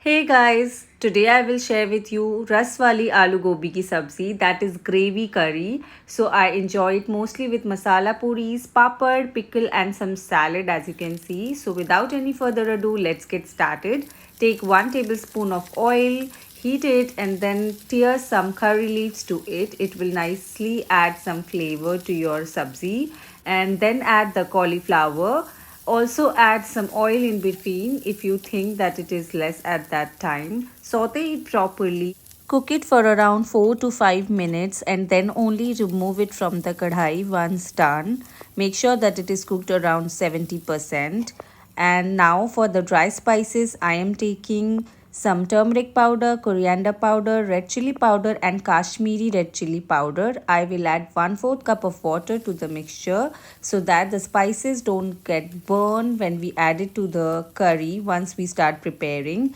Hey guys, today I will share with you raswali aloo gobi ki sabzi, that is gravy curry. So I enjoy it mostly with masala puris, papad, pickle and some salad as you can see. So without any further ado, let's get started. Take 1 tablespoon of oil, heat it and then tear some curry leaves to it. It will nicely add some flavor to your sabzi, and then add the cauliflower. Also add some oil in between if you think that it is less at that time. Saute it properly. Cook it for around 4 to 5 minutes and then only remove it from the kadhai once done. Make sure that it is cooked around 70%. And now for the dry spices, I am taking some turmeric powder, coriander powder, red chili powder and Kashmiri red chili powder. I will add 1/4 cup of water to the mixture so that the spices don't get burned when we add it to the curry once we start preparing.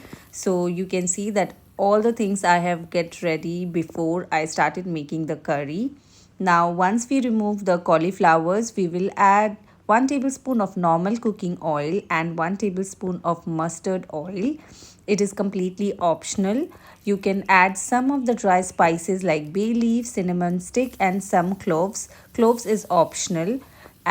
So you can see that all the things I have get ready before I started making the curry. Now once we remove the cauliflowers, we will add 1 tablespoon of normal cooking oil and 1 tablespoon of mustard oil. It is completely optional. You can add some of the dry spices like bay leaf, cinnamon stick and some cloves. Cloves is optional.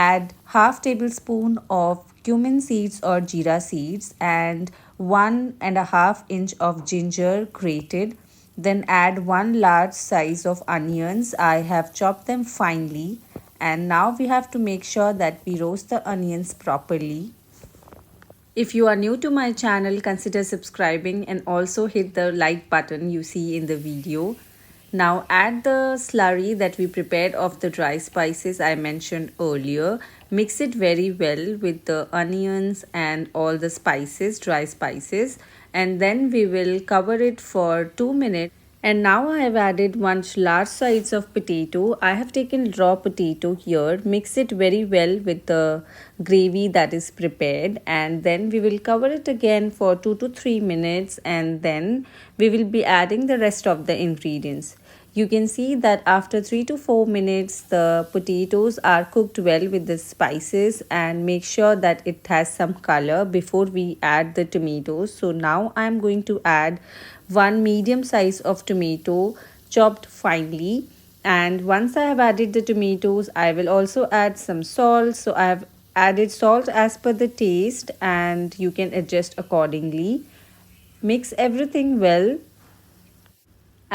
Add half tablespoon of cumin seeds or jeera seeds and 1.5 inch of ginger grated. Then add 1 large size of onions. I have chopped them finely. And now we have to make sure that we roast the onions properly. If you are new to my channel, consider subscribing and also hit the like button you see in the video. Now add the slurry that we prepared of the dry spices I mentioned earlier. Mix it very well with the onions and all the spices, dry spices, and then we will cover it for 2 minutes. And now I have added 1 large size of potato. I have taken raw potato here. Mix it very well with the gravy that is prepared, and then we will cover it again for 2 to 3 minutes and then we will be adding the rest of the ingredients. You can see that after 3 to 4 minutes the potatoes are cooked well with the spices, and make sure that it has some color before we add the tomatoes. So now I am going to add 1 medium size of tomato chopped finely, and once I have added the tomatoes I will also add some salt. So I have added salt as per the taste and you can adjust accordingly. Mix everything well.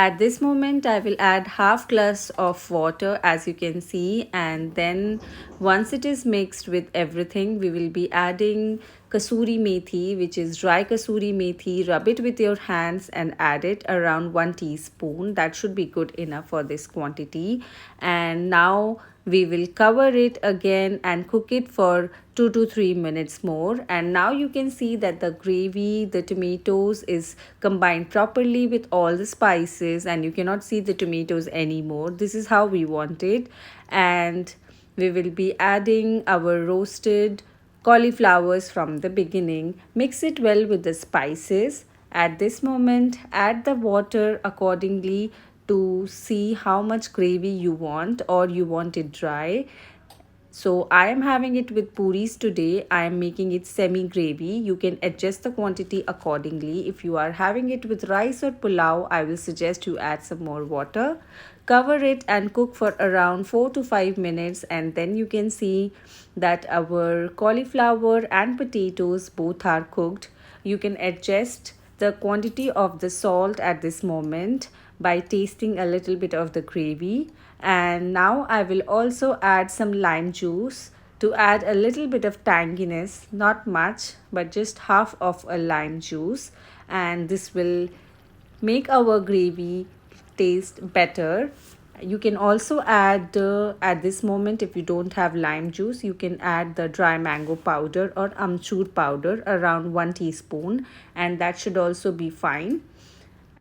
At this moment, I will add half glass of water as you can see, and then once it is mixed with everything, we will be adding kasuri methi, which is dry kasuri methi. Rub it with your hands and add it around 1 teaspoon. That should be good enough for this quantity. And now we will cover it again and cook it for 2 to 3 minutes more. And now you can see that the gravy, the tomatoes is combined properly with all the spices and you cannot see the tomatoes anymore. This is how we want it. And we will be adding our roasted cauliflowers from the beginning. Mix it well with the spices. At this moment, add the water accordingly to see how much gravy you want, or you want it dry. So I am having it with puris today. I am making it semi gravy. You can adjust the quantity accordingly. If you are having it with rice or pulao, I will suggest you add some more water. Cover it and cook for around 4 to 5 minutes, and then you can see that our cauliflower and potatoes both are cooked. You can adjust the quantity of the salt at this moment by tasting a little bit of the gravy. And now I will also add some lime juice to add a little bit of tanginess, not much but just half of a lime juice, and this will make our gravy taste better. You can also add at this moment, if you don't have lime juice, you can add the dry mango powder or amchur powder around 1 teaspoon, and that should also be fine.